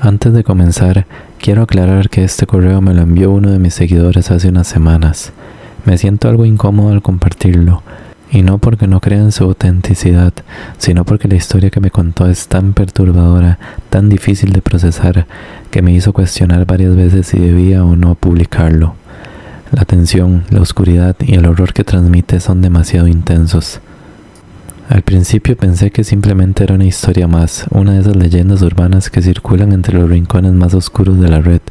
Antes de comenzar, quiero aclarar que este correo me lo envió uno de mis seguidores hace unas semanas. Me siento algo incómodo al compartirlo, y no porque no crea en su autenticidad, sino porque la historia que me contó es tan perturbadora, tan difícil de procesar, que me hizo cuestionar varias veces si debía o no publicarlo. La tensión, la oscuridad y el horror que transmite son demasiado intensos. Al principio pensé que simplemente era una historia más, una de esas leyendas urbanas que circulan entre los rincones más oscuros de la red.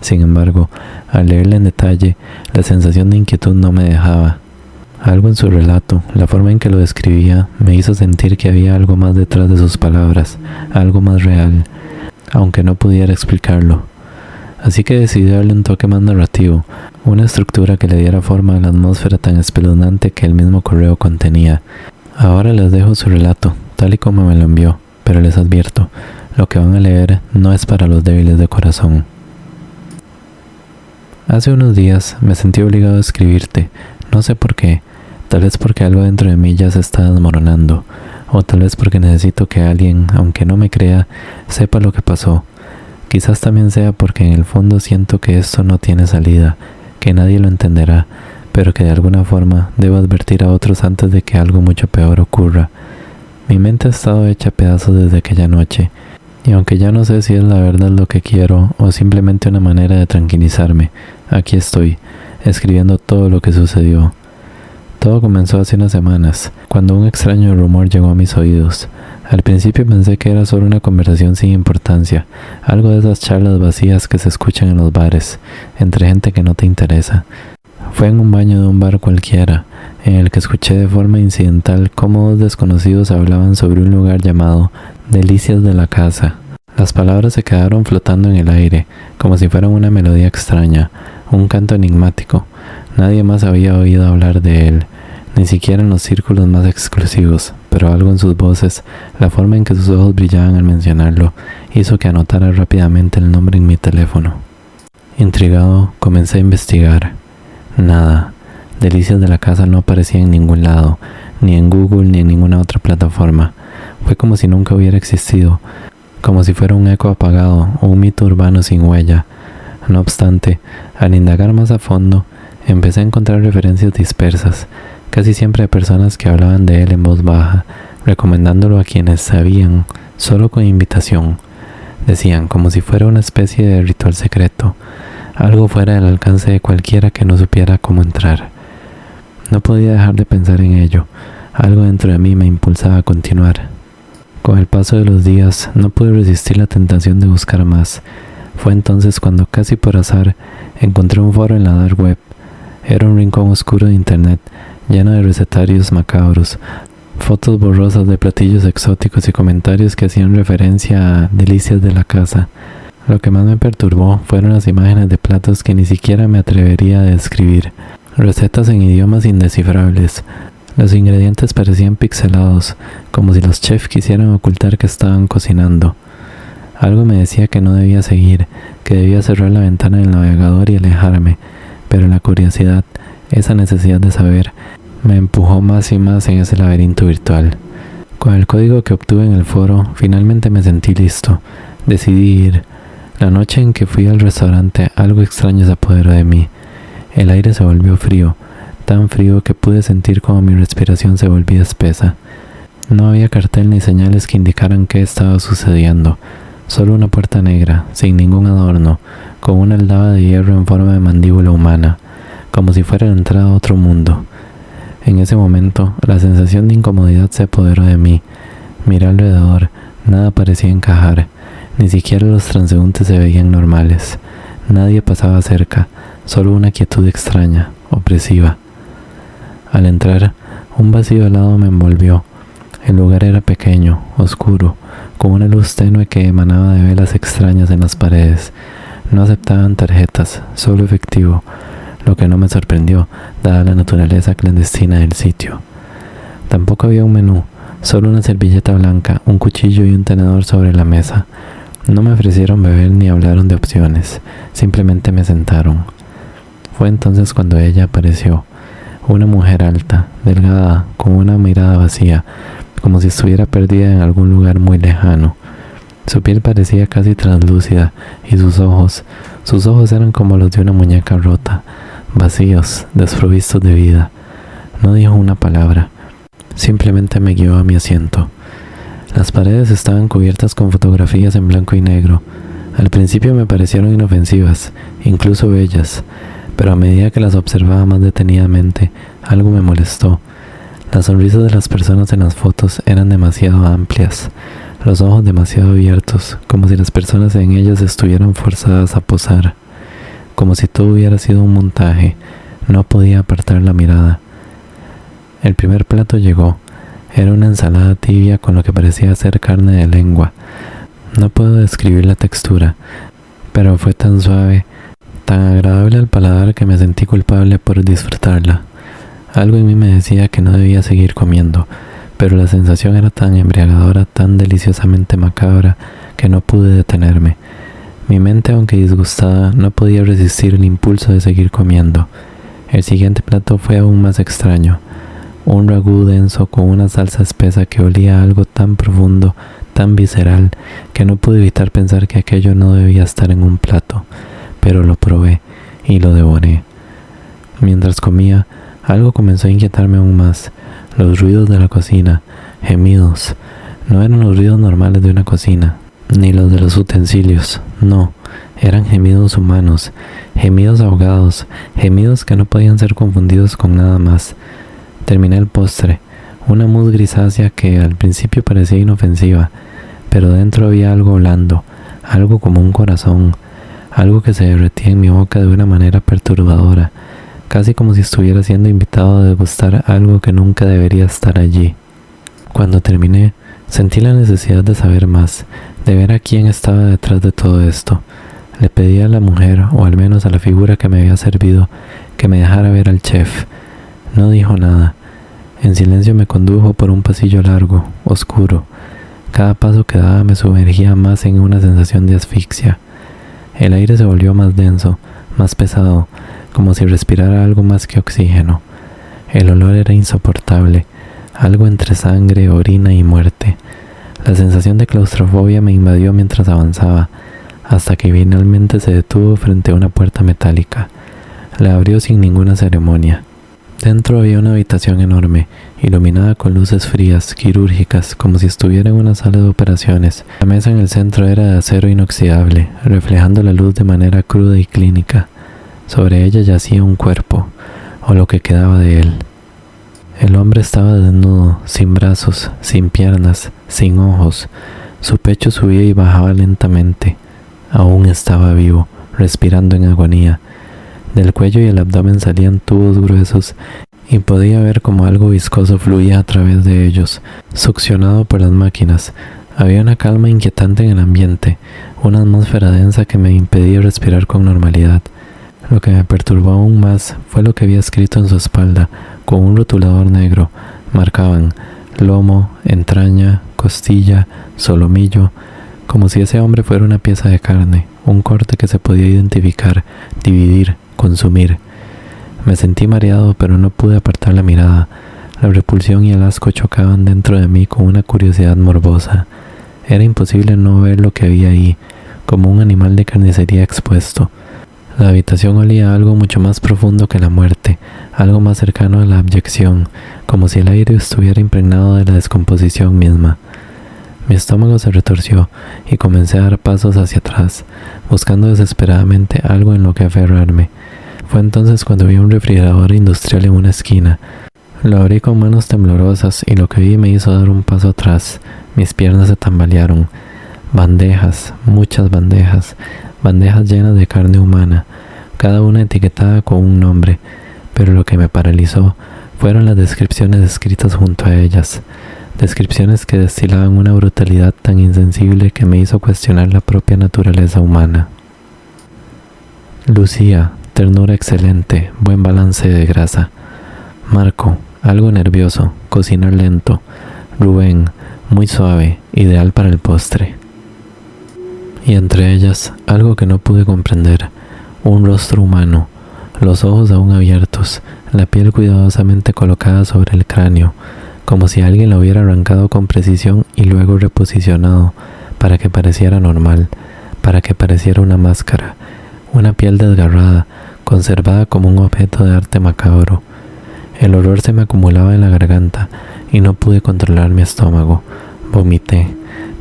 Sin embargo, al leerla en detalle, la sensación de inquietud no me dejaba. Algo en su relato, la forma en que lo describía, me hizo sentir que había algo más detrás de sus palabras, algo más real, aunque no pudiera explicarlo. Así que decidí darle un toque más narrativo, una estructura que le diera forma a la atmósfera tan espeluznante que el mismo correo contenía. Ahora les dejo su relato, tal y como me lo envió, pero les advierto, lo que van a leer no es para los débiles de corazón. Hace unos días me sentí obligado a escribirte, no sé por qué, tal vez porque algo dentro de mí ya se está desmoronando, o tal vez porque necesito que alguien, aunque no me crea, sepa lo que pasó. Quizás también sea porque en el fondo siento que esto no tiene salida, que nadie lo entenderá, pero que de alguna forma debo advertir a otros antes de que algo mucho peor ocurra. Mi mente ha estado hecha pedazos desde aquella noche, y aunque ya no sé si es la verdad lo que quiero o simplemente una manera de tranquilizarme, aquí estoy, escribiendo todo lo que sucedió. Todo comenzó hace unas semanas, cuando un extraño rumor llegó a mis oídos. Al principio pensé que era solo una conversación sin importancia, algo de esas charlas vacías que se escuchan en los bares, entre gente que no te interesa. Fue en un baño de un bar cualquiera, en el que escuché de forma incidental cómo dos desconocidos hablaban sobre un lugar llamado Delicias de la Casa. Las palabras se quedaron flotando en el aire, como si fueran una melodía extraña, un canto enigmático. Nadie más había oído hablar de él, ni siquiera en los círculos más exclusivos, pero algo en sus voces, la forma en que sus ojos brillaban al mencionarlo, hizo que anotara rápidamente el nombre en mi teléfono. Intrigado, comencé a investigar. Nada. Delicias de la Casa no aparecía en ningún lado, ni en Google ni en ninguna otra plataforma. Fue como si nunca hubiera existido, como si fuera un eco apagado o un mito urbano sin huella. No obstante, al indagar más a fondo, empecé a encontrar referencias dispersas, casi siempre de personas que hablaban de él en voz baja, recomendándolo a quienes sabían, solo con invitación. Decían, como si fuera una especie de ritual secreto, algo fuera del alcance de cualquiera que no supiera cómo entrar. No podía dejar de pensar en ello, algo dentro de mí me impulsaba a continuar. Con el paso de los días, no pude resistir la tentación de buscar más. Fue entonces cuando, casi por azar, encontré un foro en la dark web. Era un rincón oscuro de internet, lleno de recetarios macabros, fotos borrosas de platillos exóticos y comentarios que hacían referencia a Delicias de la Casa. Lo que más me perturbó fueron las imágenes de platos que ni siquiera me atrevería a describir, recetas en idiomas indescifrables. Los ingredientes parecían pixelados, como si los chefs quisieran ocultar que estaban cocinando. Algo me decía que no debía seguir, que debía cerrar la ventana del navegador y alejarme, pero la curiosidad, esa necesidad de saber, me empujó más y más en ese laberinto virtual. Con el código que obtuve en el foro, finalmente me sentí listo. Decidí ir. La noche en que fui al restaurante, algo extraño se apoderó de mí. El aire se volvió frío, tan frío que pude sentir como mi respiración se volvía espesa. No había cartel ni señales que indicaran qué estaba sucediendo, solo una puerta negra, sin ningún adorno, con una aldaba de hierro en forma de mandíbula humana, como si fuera la entrada a otro mundo. En ese momento, la sensación de incomodidad se apoderó de mí. Miré alrededor, nada parecía encajar. Ni siquiera los transeúntes se veían normales. Nadie pasaba cerca, solo una quietud extraña, opresiva. Al entrar, un vacío helado me envolvió. El lugar era pequeño, oscuro, con una luz tenue que emanaba de velas extrañas en las paredes. No aceptaban tarjetas, solo efectivo, lo que no me sorprendió, dada la naturaleza clandestina del sitio. Tampoco había un menú, solo una servilleta blanca, un cuchillo y un tenedor sobre la mesa. No me ofrecieron beber ni hablaron de opciones, simplemente me sentaron. Fue entonces cuando ella apareció, una mujer alta, delgada, con una mirada vacía, como si estuviera perdida en algún lugar muy lejano. Su piel parecía casi translúcida y sus ojos eran como los de una muñeca rota, vacíos, desprovistos de vida. No dijo una palabra, simplemente me guió a mi asiento. Las paredes estaban cubiertas con fotografías en blanco y negro. Al principio me parecieron inofensivas, incluso bellas, pero a medida que las observaba más detenidamente, algo me molestó. Las sonrisas de las personas en las fotos eran demasiado amplias, los ojos demasiado abiertos, como si las personas en ellas estuvieran forzadas a posar, como si todo hubiera sido un montaje. No podía apartar la mirada. El primer plato llegó. Era una ensalada tibia con lo que parecía ser carne de lengua. No puedo describir la textura, pero fue tan suave, tan agradable al paladar que me sentí culpable por disfrutarla. Algo en mí me decía que no debía seguir comiendo, pero la sensación era tan embriagadora, tan deliciosamente macabra, que no pude detenerme. Mi mente, aunque disgustada, no podía resistir el impulso de seguir comiendo. El siguiente plato fue aún más extraño. Un ragú denso con una salsa espesa que olía a algo tan profundo, tan visceral, que no pude evitar pensar que aquello no debía estar en un plato. Pero lo probé y lo devoré. Mientras comía, algo comenzó a inquietarme aún más. Los ruidos de la cocina, gemidos. No eran los ruidos normales de una cocina, ni los de los utensilios, no. Eran gemidos humanos, gemidos ahogados, gemidos que no podían ser confundidos con nada más. Terminé el postre, una mousse grisácea que al principio parecía inofensiva, pero dentro había algo blando, algo como un corazón, algo que se derretía en mi boca de una manera perturbadora, casi como si estuviera siendo invitado a degustar algo que nunca debería estar allí. Cuando terminé, sentí la necesidad de saber más, de ver a quién estaba detrás de todo esto. Le pedí a la mujer, o al menos a la figura que me había servido, que me dejara ver al chef. No dijo nada. En silencio me condujo por un pasillo largo, oscuro. Cada paso que daba me sumergía más en una sensación de asfixia. El aire se volvió más denso, más pesado, como si respirara algo más que oxígeno. El olor era insoportable, algo entre sangre, orina y muerte. La sensación de claustrofobia me invadió mientras avanzaba, hasta que finalmente se detuvo frente a una puerta metálica. La abrió sin ninguna ceremonia. Dentro había una habitación enorme, iluminada con luces frías, quirúrgicas, como si estuviera en una sala de operaciones. La mesa en el centro era de acero inoxidable, reflejando la luz de manera cruda y clínica. Sobre ella yacía un cuerpo, o lo que quedaba de él. El hombre estaba desnudo, sin brazos, sin piernas, sin ojos. Su pecho subía y bajaba lentamente. Aún estaba vivo, respirando en agonía. Del cuello y el abdomen salían tubos gruesos y podía ver como algo viscoso fluía a través de ellos, succionado por las máquinas. Había una calma inquietante en el ambiente, una atmósfera densa que me impedía respirar con normalidad. Lo que me perturbó aún más fue lo que había escrito en su espalda, con un rotulador negro. Marcaban lomo, entraña, costilla, solomillo, como si ese hombre fuera una pieza de carne, un corte que se podía identificar, dividir, consumir. Me sentí mareado, pero no pude apartar la mirada. La repulsión y el asco chocaban dentro de mí con una curiosidad morbosa. Era imposible no ver lo que había ahí, como un animal de carnicería expuesto. La habitación olía a algo mucho más profundo que la muerte, algo más cercano a la abyección, como si el aire estuviera impregnado de la descomposición misma. Mi estómago se retorció y comencé a dar pasos hacia atrás, buscando desesperadamente algo en lo que aferrarme. Fue entonces cuando vi un refrigerador industrial en una esquina. Lo abrí con manos temblorosas y lo que vi me hizo dar un paso atrás. Mis piernas se tambalearon. Bandejas, muchas bandejas, bandejas llenas de carne humana, cada una etiquetada con un nombre, pero lo que me paralizó fueron las descripciones escritas junto a ellas. Descripciones que destilaban una brutalidad tan insensible que me hizo cuestionar la propia naturaleza humana. Lucía, ternura excelente, buen balance de grasa. Marco, algo nervioso, cocinar lento. Rubén, muy suave, ideal para el postre. Y entre ellas, algo que no pude comprender, un rostro humano, los ojos aún abiertos, la piel cuidadosamente colocada sobre el cráneo, como si alguien lo hubiera arrancado con precisión y luego reposicionado, para que pareciera normal, para que pareciera una máscara, una piel desgarrada, conservada como un objeto de arte macabro. El olor se me acumulaba en la garganta y no pude controlar mi estómago. Vomité,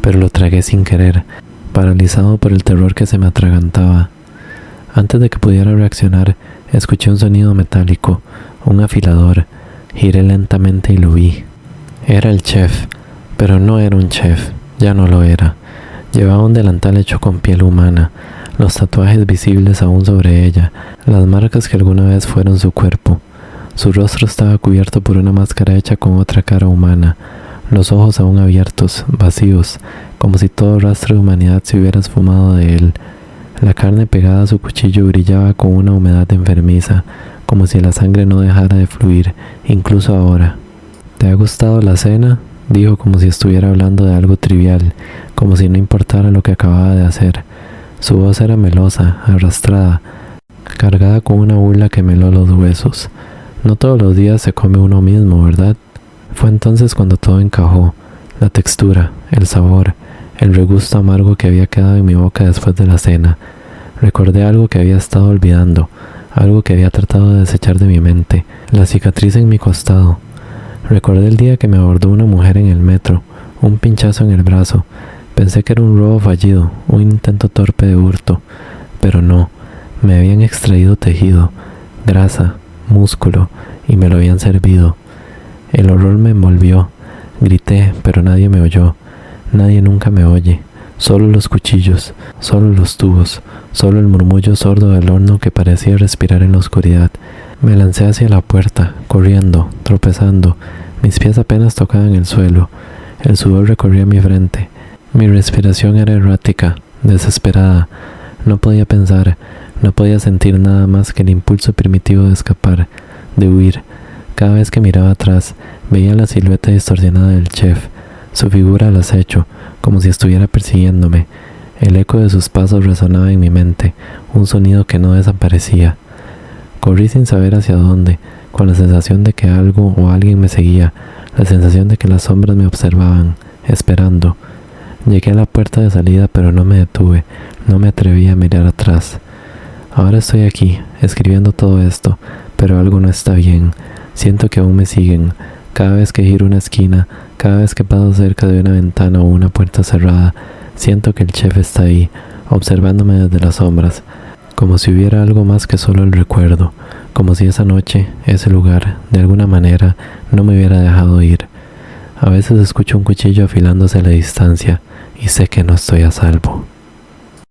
pero lo tragué sin querer, paralizado por el terror que se me atragantaba. Antes de que pudiera reaccionar, escuché un sonido metálico, un afilador. Giré lentamente y lo vi. Era el chef, pero no era un chef, ya no lo era. Llevaba un delantal hecho con piel humana, los tatuajes visibles aún sobre ella, las marcas que alguna vez fueron su cuerpo. Su rostro estaba cubierto por una máscara hecha con otra cara humana, los ojos aún abiertos, vacíos, como si todo rastro de humanidad se hubiera esfumado de él. La carne pegada a su cuchillo brillaba con una humedad enfermiza, como si la sangre no dejara de fluir, incluso ahora. ¿Te ha gustado la cena?, dijo como si estuviera hablando de algo trivial, como si no importara lo que acababa de hacer. Su voz era melosa, arrastrada, cargada con una burla que me heló los huesos. No todos los días se come uno mismo, ¿verdad? Fue entonces cuando todo encajó, la textura, el sabor, el regusto amargo que había quedado en mi boca después de la cena. Recordé algo que había estado olvidando, algo que había tratado de desechar de mi mente, la cicatriz en mi costado. Recordé el día que me abordó una mujer en el metro, un pinchazo en el brazo. Pensé que era un robo fallido, un intento torpe de hurto, pero no, me habían extraído tejido, grasa, músculo, y me lo habían servido. El horror me envolvió, grité, pero nadie me oyó, nadie nunca me oye, solo los cuchillos, solo los tubos, solo el murmullo sordo del horno que parecía respirar en la oscuridad. Me lancé hacia la puerta, corriendo, tropezando, mis pies apenas tocaban el suelo, el sudor recorría mi frente, mi respiración era errática, desesperada, no podía pensar, no podía sentir nada más que el impulso primitivo de escapar, de huir. Cada vez que miraba atrás, veía la silueta distorsionada del chef, su figura al acecho, como si estuviera persiguiéndome. El eco de sus pasos resonaba en mi mente, un sonido que no desaparecía. Corrí sin saber hacia dónde, con la sensación de que algo o alguien me seguía, la sensación de que las sombras me observaban, esperando. Llegué a la puerta de salida, pero no me detuve, no me atreví a mirar atrás. Ahora estoy aquí, escribiendo todo esto, pero algo no está bien. Siento que aún me siguen. Cada vez que giro una esquina, cada vez que paso cerca de una ventana o una puerta cerrada, siento que el chef está ahí, observándome desde las sombras, como si hubiera algo más que solo el recuerdo, como si esa noche, ese lugar, de alguna manera, no me hubiera dejado ir. A veces escucho un cuchillo afilándose a la distancia y sé que no estoy a salvo.